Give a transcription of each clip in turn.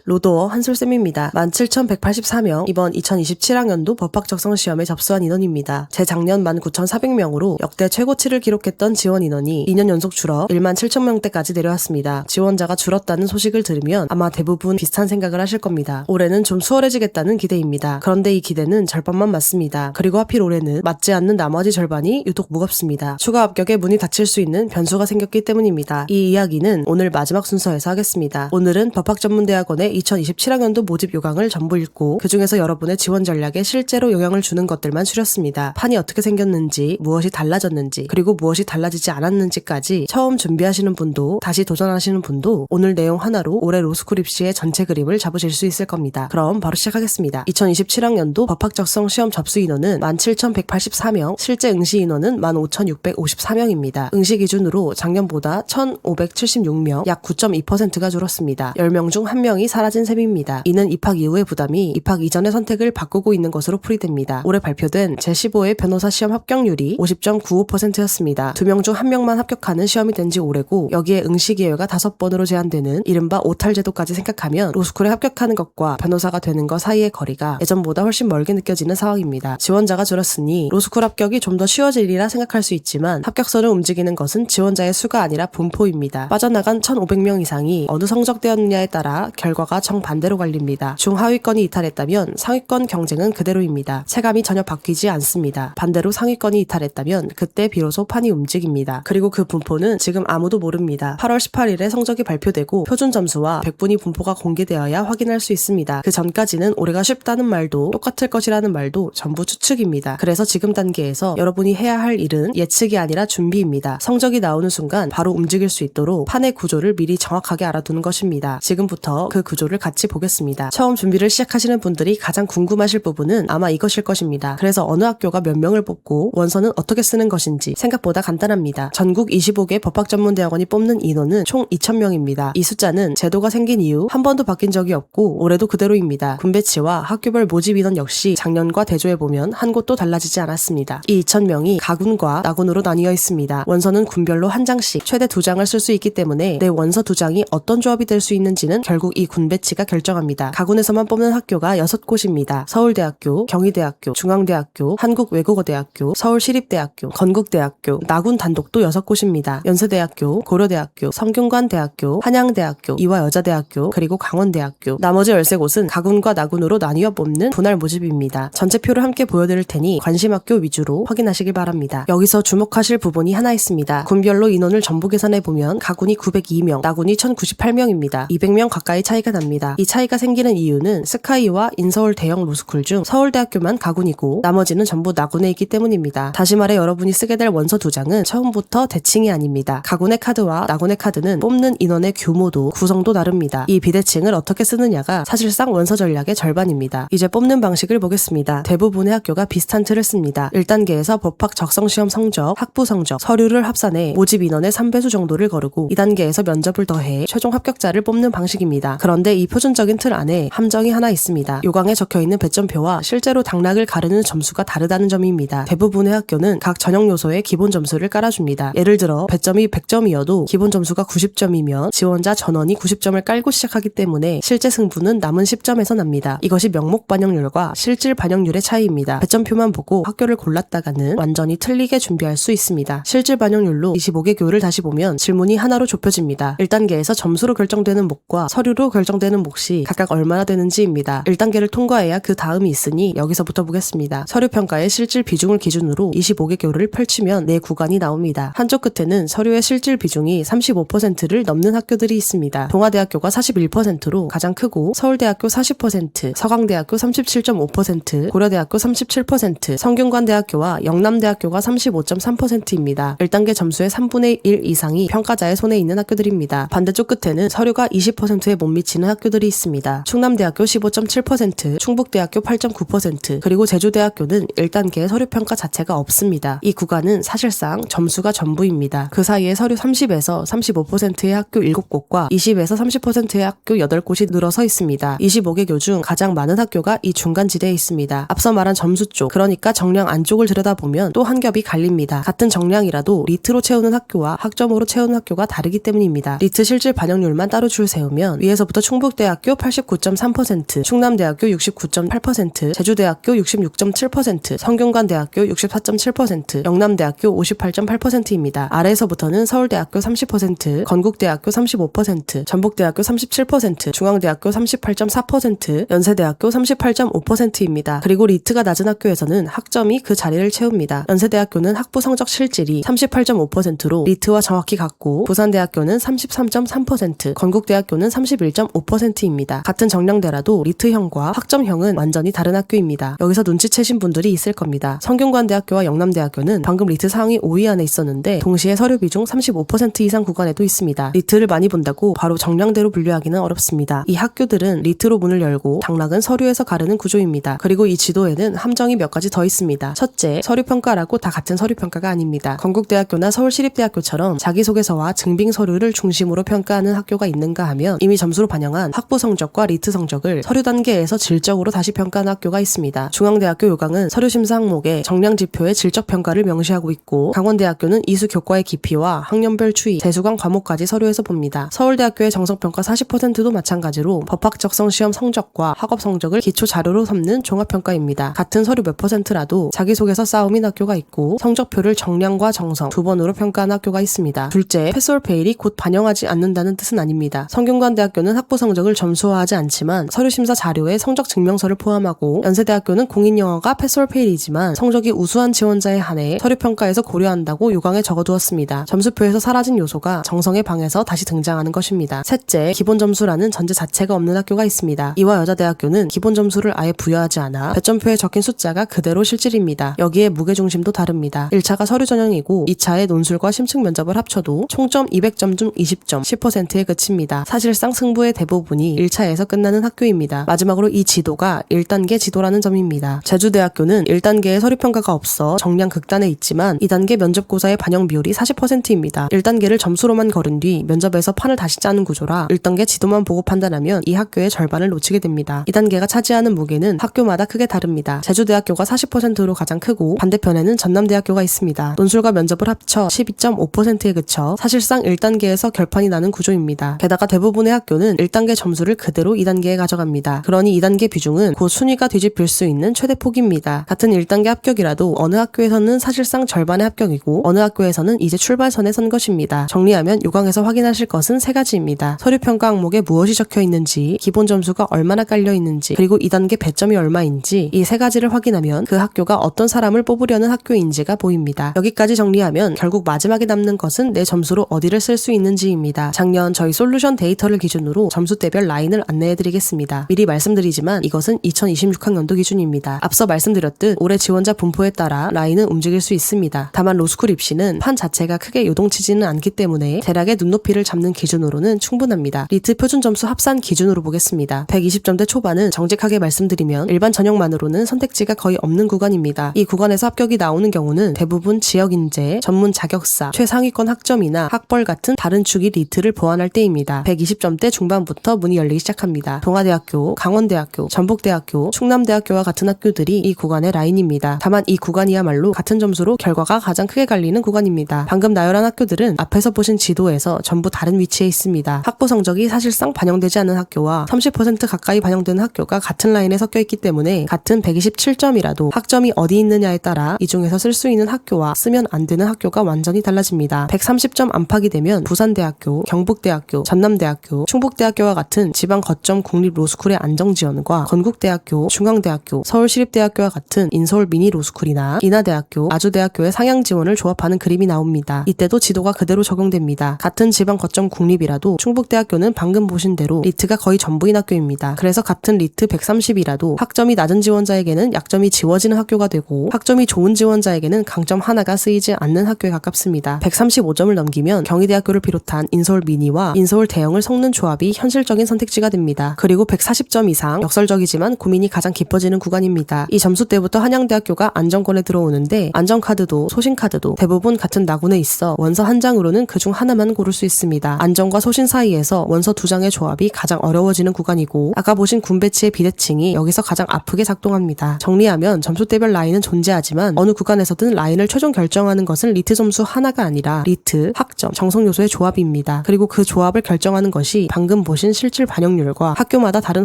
로도어 한솔쌤입니다. 17,184명, 이번 2027학년도 법학적성시험에 접수한 인원입니다. 재작년 19,400명으로 역대 최고치를 기록했던 지원 인원이 2년 연속 줄어 17,000명대까지 내려왔습니다. 지원자가 줄었다는 소식을 들으면 아마 대부분 비슷한 생각을 하실 겁니다. 올해는 좀 수월해지겠다는 기대입니다. 그런데 이 기대는 절반만 맞습니다. 그리고 하필 올해는 맞지 않는 나머지 절반이 유독 무겁습니다. 추가 합격에 문이 닫힐 수 있는 변수가 생겼기 때문입니다. 이 이야기는 오늘 마지막 순서에서 하겠습니다. 오늘은 법학전문대학원의 2027학년도 모집 요강을 전부 읽고 그 중에서 여러분의 지원 전략에 실제로 영향을 주는 것들만 추렸습니다. 판이 어떻게 생겼는지, 무엇이 달라졌는지, 그리고 무엇이 달라지지 않았는지까지 처음 준비하시는 분도 다시 도전하시는 분도 오늘 내용 하나로 올해 로스쿨 입시의 전체 그림을 잡으실 수 있을 겁니다. 그럼 바로 시작하겠습니다. 2027학년도 법학적성 시험 접수 인원은 17,184명, 실제 응시 인원은 15,654명입니다. 응시 기준으로 작년보다 1,576명, 약 9.2%가 줄었습니다. 10명 중 1명이 사라진 셈입니다. 이는 입학 이후의 부담이 입학 이전의 선택을 바꾸고 있는 것으로 풀이됩니다. 올해 발표된 제15회 변호사 시험 합격률이 50.95%였습니다. 2명 중 1명만 합격하는 시험이 된 지 오래고 여기에 응시 기회가 5번으로 제한되는 이른바 오탈 제도까지 생각하면 로스쿨에 합격하는 것과 변호사가 되는 것 사이의 거리가 예전보다 훨씬 멀게 느껴지는 상황입니다. 지원자가 줄었으니 로스쿨 합격이 좀 더 쉬워지리라 생각할 수 있지만 합격선을 움직이는 것은 지원자의 수가 아니라 분포입니다. 빠져나간 1,500명 이상이 어느 성적대였느냐에 따라 결과가 정반대로 갈립니다. 중하위권이 이탈했다면 상위권 경쟁은 그대로입니다. 체감이 전혀 바뀌지 않습니다. 반대로 상위권이 이탈했다면 그때 비로소 판이 움직입니다. 그리고 그 분포는 지금 아무도 모릅니다. 8월 18일에 성적이 발표되고 표준 점수와 백분위 분포가 공개되어야 확인할 수 있습니다. 그 전까지는 올해가 쉽다는 말도 똑같을 것이라는 말도 전부 추측입니다. 그래서 지금 단계에서 여러분이 해야 할 일은 예측이 아니라 준비입니다. 성적이 나오는 순간 바로 움직일 수 있도록 판의 구조를 미리 정확하게 알아두는 것입니다. 지금부터 그 구조를 같이 보겠습니다. 처음 준비를 시작하시는 분들이 가장 궁금하실 부분은 아마 이것일 것입니다. 그래서 어느 학교가 몇 명을 뽑고 원서는 어떻게 쓰는 것인지 생각보다 간단합니다. 전국 25개 법학전문대학원이 뽑는 인원은 총 2,000명입니다. 이 숫자는 제도가 생긴 이후 한 번도 바뀐 적이 없고 올해도 그대로입니다. 군배치와 학교별 모집 인원 역시 작년과 대조해보면 한 곳도 달라지지 않았습니다. 이 2,000명이 가군과 나군으로 나뉘어 있습니다. 원서는 군별로 한 장씩 최대 2장을 쓸 수 있기 때문에 내 원서 2장이 어떤 조합이 될 수 있는지는 결국 이 군배치가 결정합니다. 가군에서만 뽑는 학교가 6곳입니다. 서울대학교, 경희대학교, 중앙대학교, 한국외국어대학교, 서울시립대학교, 건국대학교, 나군 단독도 6곳입니다. 연세대학교, 고려대학교, 성균관대학교, 한양대학교, 이화여자대학교, 그리고 강원대학교. 나머지 13곳은 가군과 나군으로 나뉘어 뽑는 분할 모집입니다. 전체 표를 함께 보여드릴 테니 관심학교 위주로 확인하시길 바랍니다. 여기서 주목하실 부분이 하나 있습니다. 군별로 인원을 전부 계산해보면 가군이 902명, 나군이 1,098명입니다. 200명 가까이 차이가 납니다. 이 차이가 생기는 이유는 스카이와 인서울 대형 로스쿨 중 서울대학교만 가군이고 나머지는 전부 나군에 있기 때문입니다. 다시 말해 여러분이 쓰게 될 원서 2장은 처음부터 대칭이 아닙니다. 가군의 카드와 나군의 카드는 뽑는 인원의 규모도 구성도 다릅니다. 이 비대칭을 어떻게 쓰느냐가 사실상 원서 전략의 절반입니다. 이제 뽑는 방식을 보겠습니다. 대부분의 학교가 비슷한 틀을 씁니다. 1단계에서 법학 적성시험 성적, 학부 성적, 서류를 합산해 모집 인원의 3배수 정도를 거르고 2단계에서 면접을 더해 최종 합격자를 뽑는 방식입니다. 그런데 이 표준적인 틀 안에 함정이 하나 있습니다. 요강에 적혀있는 배점표와 실제로 당락을 가르는 점수가 다르다는 점입니다. 대부분의 학교는 각 전형 요소에 기본 점수를 깔아줍니다. 예를 들어 배점이 100점이어도 기본 점수가 90점이면 지원자 전원이 90점을 깔고 시작하기 때문에 실제 승부는 남은 10점에서 납니다. 이것이 명목 반영률과 실질 반영률의 차이입니다. 배점표만 보고 학교를 골랐다가는 완전히 틀리게 준비할 수 있습니다. 실질 반영률로 25개 교를 다시 보면 질문이 하나로 좁혀집니다. 1단계에서 점수로 결정되는 몫과 서류로 결정되는 몫이 각각 얼마나 되는지입니다. 1단계를 통과해야 그 다음이 있으니 여기서부터 보겠습니다. 서류평가의 실질 비중을 기준으로 25개 교를 펼치면 4구간이 나옵니다. 한쪽 끝에는 서류의 실질 비중이 35%를 넘는 학교들이 있습니다. 동아대학교가 41%로 가장 크고 서울대학교 40%, 서강대학교 37.5%, 고려대학교 37%, 성균관대학교와 영남대학교가 35.3%입니다. 1단계 점수의 3분의 1 이상이 평가자의 손에 있는 학교들입니다. 반대쪽 끝에는 서류가 20%에 못 미치는 학교들이 있습니다. 충남대학교 15.7%, 충북대학교 8.9%, 그리고 제주대학교는 1단계의 서류평가 자체가 없습니다. 이 구간은 사실상 점수가 전부입니다. 그 사이에 서류 30에서 35%의 학교 7곳과 20에서 30%의 학교 8곳이 늘어서 있습니다. 25개 교 중 가장 많은 학교가 이 중간지대에 있습니다. 앞서 말한 점수 쪽, 그러니까 정량 안쪽을 들여다보면 또 한 겹이 갈립니다. 같은 정량이라도 리트로 채우는 학교와 학점으로 채우는 학교가 다르기 때문입니다. 리트 실질 반영률만 따로 줄 세우면 위에서부터 충분히 충북대학교 89.3%, 충남대학교 69.8%, 제주대학교 66.7%, 성균관대학교 64.7%, 영남대학교 58.8%입니다. 아래에서부터는 서울대학교 30%, 건국대학교 35%, 전북대학교 37%, 중앙대학교 38.4%, 연세대학교 38.5%입니다. 그리고 리트가 낮은 학교에서는 학점이 그 자리를 채웁니다. 연세대학교는 학부 성적 실질이 38.5%로 리트와 정확히 같고, 부산대학교는 33.3%, 건국대학교는 31.5%입니다. 같은 정량대라도 리트형과 학점형은 완전히 다른 학교입니다. 여기서 눈치채신 분들이 있을 겁니다. 성균관대학교와 영남대학교는 방금 리트 상위 5위 안에 있었는데 동시에 서류 비중 35% 이상 구간에도 있습니다. 리트를 많이 본다고 바로 정량대로 분류하기는 어렵습니다. 이 학교들은 리트로 문을 열고 당락은 서류에서 가르는 구조입니다. 그리고 이 지도에는 함정이 몇 가지 더 있습니다. 첫째, 서류평가라고 다 같은 서류평가가 아닙니다. 건국대학교나 서울시립대학교처럼 자기소개서와 증빙 서류를 중심으로 평가하는 학교가 있는가 하면 이미 점수로 반영한 학부 성적과 리트 성적을 서류 단계에서 질적으로 다시 평가하는 학교가 있습니다. 중앙대학교 요강은 서류심사 항목에 정량지표의 질적 평가를 명시하고 있고, 강원대학교는 이수 교과의 깊이와 학년별 추이, 재수강 과목까지 서류에서 봅니다. 서울대학교의 정성평가 40%도 마찬가지로 법학적성시험 성적과 학업 성적을 기초 자료로 삼는 종합평가입니다. 같은 서류 몇 %라도 자기소개서 싸움인 학교가 있고, 성적표를 정량과 정성 두 번으로 평가하는 학교가 있습니다. 둘째, 패스올페일이 곧 반영하지 않는다는 뜻은 아닙니다. 성균관대학교는 학부 성적을 점수화하지 않지만 서류심사 자료에 성적 증명서를 포함하고, 연세대학교는 공인영어가 패스올페일이지만 성적이 우수한 지원자에 한해 서류평가에서 고려한다고 요강에 적어두었습니다. 점수표에서 사라진 요소가 정성의 방에서 다시 등장하는 것입니다. 셋째, 기본점수라는 전제 자체가 없는 학교가 있습니다. 이화 여자대학교는 기본점수를 아예 부여하지 않아 배점표에 적힌 숫자가 그대로 실질입니다. 여기에 무게중심도 다릅니다. 1차가 서류 전형이고 2차에 논술과 심층 면접을 합쳐도 총점 200점 중 20점, 10%에 그칩니다. 사실상 승부의 대부분이 1차에서 끝나는 학교입니다. 마지막으로 이 지도가 1단계 지도라는 점입니다. 제주대학교는 1단계에 서류평가가 없어 정량 극단에 있지만 2단계 면접고사의 반영 비율이 40%입니다. 1단계를 점수로만 거른 뒤 면접에서 판을 다시 짜는 구조라 1단계 지도만 보고 판단하면 이 학교의 절반을 놓치게 됩니다. 2단계가 차지하는 무게는 학교마다 크게 다릅니다. 제주대학교가 40%로 가장 크고 반대편에는 전남대학교가 있습니다. 논술과 면접을 합쳐 12.5%에 그쳐 사실상 1단계에서 결판이 나는 구조입니다. 게다가 대부분의 학교는 1단계 점수를 그대로 2단계에 가져갑니다. 그러니 2단계 비중은 곧 순위가 뒤집힐 수 있는 최대 폭입니다. 같은 1단계 합격이라도 어느 학교에서는 사실상 절반의 합격이고 어느 학교에서는 이제 출발선에 선 것입니다. 정리하면 요강에서 확인하실 것은 세 가지입니다. 서류평가 항목에 무엇이 적혀 있는지, 기본 점수가 얼마나 깔려 있는지, 그리고 2단계 배점이 얼마인지, 이 세 가지를 확인하면 그 학교가 어떤 사람을 뽑으려는 학교인지가 보입니다. 여기까지 정리하면 결국 마지막에 남는 것은 내 점수로 어디를 쓸 수 있는지입니다. 작년 저희 솔루션 데이터를 기준으로 점수대별 라인을 안내해드리겠습니다. 미리 말씀드리지만 이것은 2026학년도 기준입니다. 앞서 말씀드렸듯 올해 지원자 분포에 따라 라인은 움직일 수 있습니다. 다만 로스쿨 입시는 판 자체가 크게 요동치지는 않기 때문에 대략의 눈높이를 잡는 기준으로는 충분합니다. 리트 표준 점수 합산 기준으로 보겠습니다. 120점대 초반은 정직하게 말씀드리면 일반 전형만으로는 선택지가 거의 없는 구간입니다. 이 구간에서 합격이 나오는 경우는 대부분 지역인재, 전문 자격사, 최상위권 학점이나 학벌 같은 다른 축이 리트를 보완할 때입니다. 120점대 중반부터 문이 열리기 시작합니다. 동아대학교, 강원대학교, 전북대학교, 충남대학교와 같은 학교들이 이 구간의 라인입니다. 다만 이 구간이야말로 같은 점수로 결과가 가장 크게 갈리는 구간입니다. 방금 나열한 학교들은 앞에서 보신 지도에서 전부 다른 위치에 있습니다. 학부 성적이 사실상 반영되지 않은 학교와 30% 가까이 반영되는 학교가 같은 라인에 섞여 있기 때문에 같은 127점이라도 학점이 어디 있느냐에 따라 이 중에서 쓸 수 있는 학교와 쓰면 안 되는 학교가 완전히 달라집니다. 130점 안팎이 되면 부산대학교, 경북대학교, 전남대학교, 충북대학교와 같은 지방 거점 국립 로스쿨의 안정지원과 건국대학교, 중앙대학교, 서울시립대학교와 같은 인서울 미니 로스쿨이나 인하대학교, 아주대학교의 상향 지원을 조합하는 그림이 나옵니다. 이때도 지도가 그대로 적용됩니다. 같은 지방 거점 국립이라도 충북대학교는 방금 보신 대로 리트가 거의 전부인 학교입니다. 그래서 같은 리트 130이라도 학점이 낮은 지원자에게는 약점이 지워지는 학교가 되고 학점이 좋은 지원자에게는 강점 하나가 쓰이지 않는 학교에 가깝습니다. 135점을 넘기면 경희대학교를 비롯한 인서울 미니와 인서울 대형을 섞는 조합이 현실적인 선택지가 됩니다. 그리고 140점 이상 역설적이지만 고민이 가장 깊어지는 구간입니다. 이 점수 때부터 한양대학교가 안정권에 들어오는데 안정카드도 소신카드도 대부분 같은 나군에 있어 원서 한 장으로는 그중 하나만 고를 수 있습니다. 안정과 소신 사이에서 원서 두 장의 조합이 가장 어려워지는 구간이고 아까 보신 군배치의 비대칭이 여기서 가장 아프게 작동합니다. 정리하면 점수대별 라인은 존재하지만 어느 구간에서든 라인을 최종 결정하는 것은 리트 점수 하나가 아니라 리트, 학점, 정성 요소의 조합입니다. 그리고 그 조합을 결정하는 것이 방금 보신 보신 실질 반영률과 학교마다 다른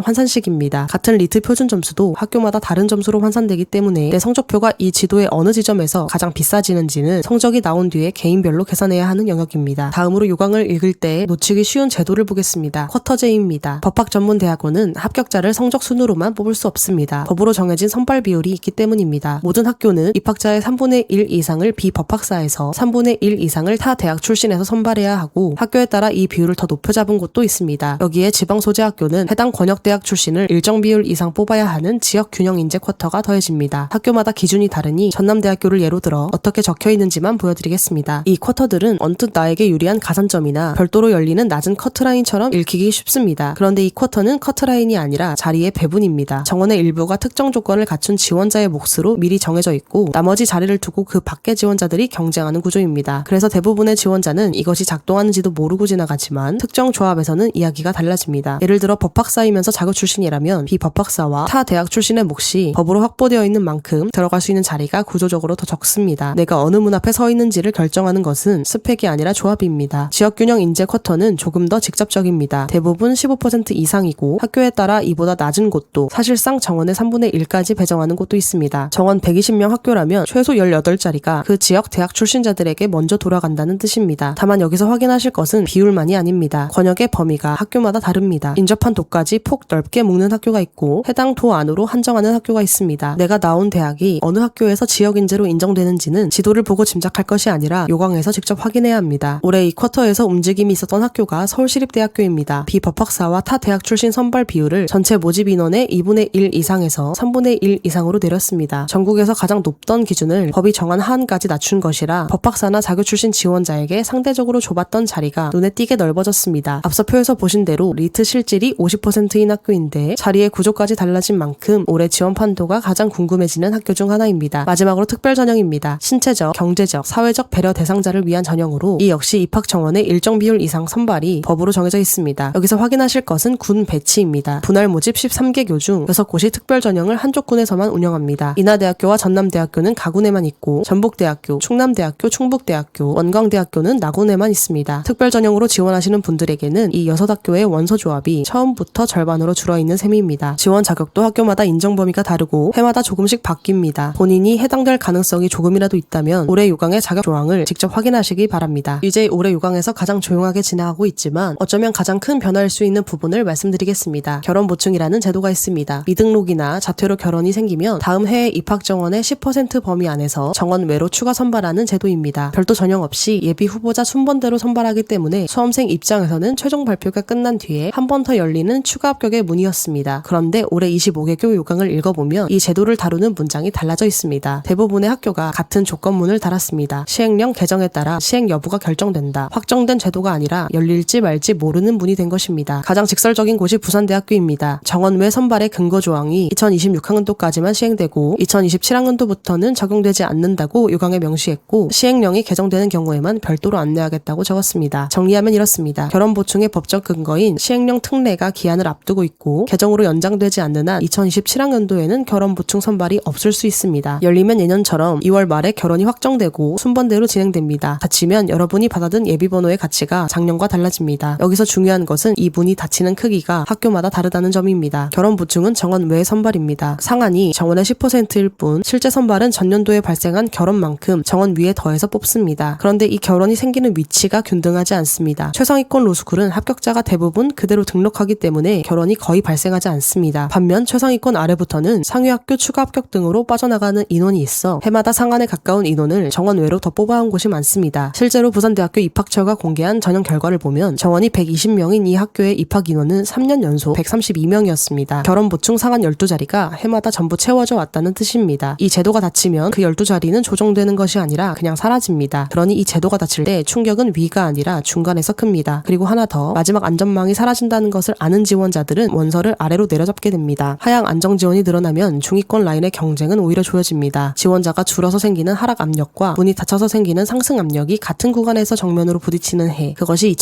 환산식입니다. 같은 리트 표준 점수도 학교마다 다른 점수로 환산되기 때문에 내 성적표가 이 지도의 어느 지점에서 가장 비싸지는지는 성적이 나온 뒤에 개인별로 계산해야 하는 영역입니다. 다음으로 요강을 읽을 때 놓치기 쉬운 제도를 보겠습니다. 쿼터제입니다. 법학전문대학원은 합격자를 성적 순으로만 뽑을 수 없습니다. 법으로 정해진 선발 비율이 있기 때문입니다. 모든 학교는 입학자의 3분의 1 이상을 비법학사에서 3분의 1 이상을 타 대학 출신에서 선발해야 하고 학교에 따라 이 비율을 더 높여 잡은 곳도 있습니다. 여기에 지방소재학교는 해당 권역대학 출신을 일정 비율 이상 뽑아야 하는 지역균형인재 쿼터가 더해집니다. 학교마다 기준이 다르니 전남대학교를 예로 들어 어떻게 적혀있는지만 보여드리겠습니다. 이 쿼터들은 언뜻 나에게 유리한 가산점이나 별도로 열리는 낮은 커트라인처럼 읽히기 쉽습니다. 그런데 이 쿼터는 커트라인이 아니라 자리의 배분입니다. 정원의 일부가 특정 조건을 갖춘 지원자의 몫으로 미리 정해져 있고 나머지 자리를 두고 그 밖의 지원자들이 경쟁하는 구조입니다. 그래서 대부분의 지원자는 이것이 작동하는지도 모르고 지나가지만 특정 조합에서는 이야기가 달라집니다. 예를 들어 법학사이면서 자교 출신이라면 비법학사와 타 대학 출신의 몫이 법으로 확보되어 있는 만큼 들어갈 수 있는 자리가 구조적으로 더 적습니다. 내가 어느 문 앞에 서 있는지를 결정하는 것은 스펙이 아니라 조합입니다. 지역균형 인재 쿼터는 조금 더 직접적입니다. 대부분 15% 이상이고 학교에 따라 이보다 낮은 곳도 사실상 정원의 3분의 1까지 배정하는 곳도 있습니다. 정원 120명 학교라면 최소 18자리가 그 지역 대학 출신자들에게 먼저 돌아간다는 뜻입니다. 다만 여기서 확인하실 것은 비율만이 아닙니다. 권역의 범위가 학교마다 다릅니다. 인접한 도까지 폭 넓게 묶는 학교가 있고 해당 도 안으로 한정하는 학교가 있습니다. 내가 나온 대학이 어느 학교에서 지역 인재로 인정되는지는 지도를 보고 짐작할 것이 아니라 요강에서 직접 확인해야 합니다. 올해 이 쿼터에서 움직임이 있었던 학교가 서울시립대학교입니다. 비법학사와 타 대학 출신 선발 비율을 전체 모집 인원의 2분의 1 이상에서 3분의 1 이상으로 내렸습니다. 전국에서 가장 높던 기준을 법이 정한 하한까지 낮춘 것이라 법학사나 자교 출신 지원자에게 상대적으로 좁았던 자리가 눈에 띄게 넓어졌습니다. 앞서 표에서 보신 대로 리트 실질이 50%인 학교인데 자리의 구조까지 달라진 만큼 올해 지원 판도가 가장 궁금해지는 학교 중 하나입니다. 마지막으로 특별 전형입니다. 신체적, 경제적, 사회적 배려 대상자를 위한 전형으로 이 역시 입학 정원의 일정 비율 이상 선발이 법으로 정해져 있습니다. 여기서 확인하실 것은 군 배치입니다. 분할 모집 13개교 중 6곳이 특별 전형을 한쪽 군에서만 운영합니다. 인하대학교와 전남대학교는 가군에만 있고 전북대학교, 충남대학교, 충북대학교, 원광대학교는 나군에만 있습니다. 특별 전형으로 지원하시는 분들에게는 이 6학교의 원서조합이 처음부터 절반으로 줄어있는 셈입니다. 지원 자격도 학교마다 인정 범위가 다르고 해마다 조금씩 바뀝니다. 본인이 해당될 가능성이 조금이라도 있다면 올해 요강의 자격 조항을 직접 확인하시기 바랍니다. 이제 올해 요강에서 가장 조용하게 지나가고 있지만 어쩌면 가장 큰 변화일 수 있는 부분을 말씀드리겠습니다. 결혼 보충이라는 제도가 있습니다. 미등록이나 자퇴로 결혼이 생기면 다음 해에 입학 정원의 10% 범위 안에서 정원 외로 추가 선발하는 제도입니다. 별도 전형 없이 예비 후보자 순번대로 선발하기 때문에 수험생 입장에서는 최종 발표가 끝난 뒤에 한 번 더 열리는 추가 합격의 문이었습니다. 그런데 올해 25개교 요강을 읽어보면 이 제도를 다루는 문장이 달라져 있습니다. 대부분의 학교가 같은 조건문을 달았습니다. 시행령 개정에 따라 시행 여부가 결정된다. 확정된 제도가 아니라 열릴지 말지 모르는 문이 된 것입니다. 가장 직설적인 곳이 부산대학교입니다. 정원 외 선발의 근거 조항이 2026학년도까지만 시행되고 2027학년도부터는 적용되지 않는다고 요강에 명시했고 시행령이 개정되는 경우에만 별도로 안내하겠다고 적었습니다. 정리하면 이렇습니다. 결혼 보충의 법적 근거인 시행령 특례가 기한을 앞두고 있고 개정으로 연장되지 않는 한 2027학년도에는 결혼 보충 선발이 없을 수 있습니다. 열리면 예년처럼 2월 말에 결혼이 확정되고 순번대로 진행됩니다. 닫히면 여러분이 받아든 예비번호의 가치가 작년과 달라집니다. 여기서 중요한 것은 이 문이 닫히는 크기가 학교마다 다르다는 점입니다. 결혼 보충은 정원 외 선발입니다. 상한이 정원의 10%일 뿐 실제 선발은 전년도에 발생한 결혼만큼 정원 위에 더해서 뽑습니다. 그런데 이 결혼이 생기는 위치가 균등하지 않습니다. 최상위권 로스쿨은 합격자가 대부분 그대로 등록하기 때문에 결혼이 거의 발생하지 않습니다. 반면 최상위권 아래부터는 상위학교 추가 합격 등으로 빠져나가는 인원이 있어 해마다 상한에 가까운 인원을 정원 외로 더 뽑아온 곳이 많습니다. 실제로 부산대학교 입학처가 공개한 전형 결과를 보면 정원이 120명인 이 학교의 입학 인원은 3년 연속 132명이었습니다. 결혼 보충 상한 12자리가 해마다 전부 채워져 왔다는 뜻입니다. 이 제도가 닫히면 그 12자리는 조정되는 것이 아니라 그냥 사라집니다. 그러니 이 제도가 닫힐 때 충격은 위가 아니라 중간에서 큽니다. 그리고 하나 더, 마지막 안전망이 사라진다는 것을 아는 지원자들은 원서를 아래로 내려잡게 됩니다. 하향 안정 지원이 늘어나면 중위권 라인의 경쟁은 오히려 조여집니다. 지원자가 줄어서 생기는 하락 압력과 문이 닫혀서 생기는 상승 압력이 같은 구간에서 정면으로 부딪히는 해, 그것이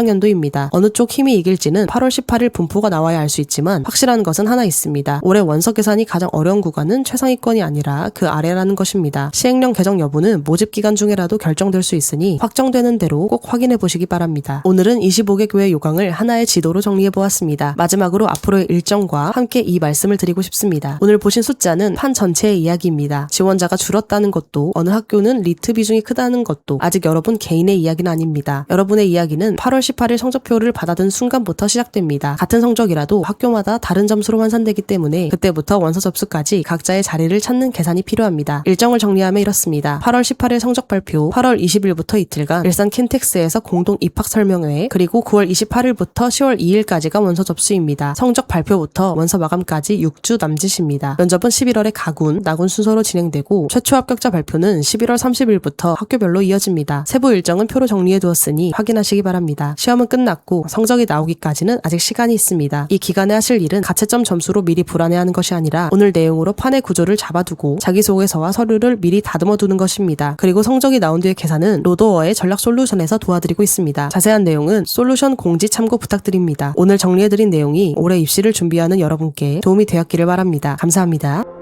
2027학년도입니다. 어느 쪽 힘이 이길지는 8월 18일 분포가 나와야 알 수 있지만 확실한 것은 하나 있습니다. 올해 원서 계산이 가장 어려운 구간은 최상위권이 아니라 그 아래라는 것입니다. 시행령 개정 여부는 모집 기간 중에라도 결정될 수 있으니 확정되는 대로 꼭 확인해 보시기 바랍니다. 오늘은 25개 교회 요강을 하나의 지도로 정리해보았습니다. 마지막으로 앞으로의 일정과 함께 이 말씀을 드리고 싶습니다. 오늘 보신 숫자는 판 전체의 이야기입니다. 지원자가 줄었다는 것도 어느 학교는 리트 비중이 크다는 것도 아직 여러분 개인의 이야기는 아닙니다. 여러분의 이야기는 8월 18일 성적표를 받아든 순간부터 시작됩니다. 같은 성적이라도 학교마다 다른 점수로 환산되기 때문에 그때부터 원서 접수까지 각자의 자리를 찾는 계산이 필요합니다. 일정을 정리하면 이렇습니다. 8월 18일 성적 발표, 8월 20일부터 이틀간 일산 킨텍스에서 공동 입학 설명회, 그리고 9월 28일부터 10월 2일까지가 원서 접수입니다. 성적 발표부터 원서 마감까지 6주 남짓입니다. 면접은 11월에 가군, 나군 순서로 진행되고 최초 합격자 발표는 11월 30일부터 학교별로 이어집니다. 세부 일정은 표로 정리해두었으니 확인하시기 바랍니다. 시험은 끝났고 성적이 나오기까지는 아직 시간이 있습니다. 이 기간에 하실 일은 가채점 점수로 미리 불안해하는 것이 아니라 오늘 내용으로 판의 구조를 잡아두고 자기소개서와 서류를 미리 다듬어두는 것입니다. 그리고 성적이 나온 뒤의 계산은 로더워의 전략 솔루션에서 도와드리고 있습니다. 자세한 내용은 솔루션 공지 참고 부탁드립니다. 오늘 정리해드린 내용이 올해 입시를 준비하는 여러분께 도움이 되었기를 바랍니다. 감사합니다.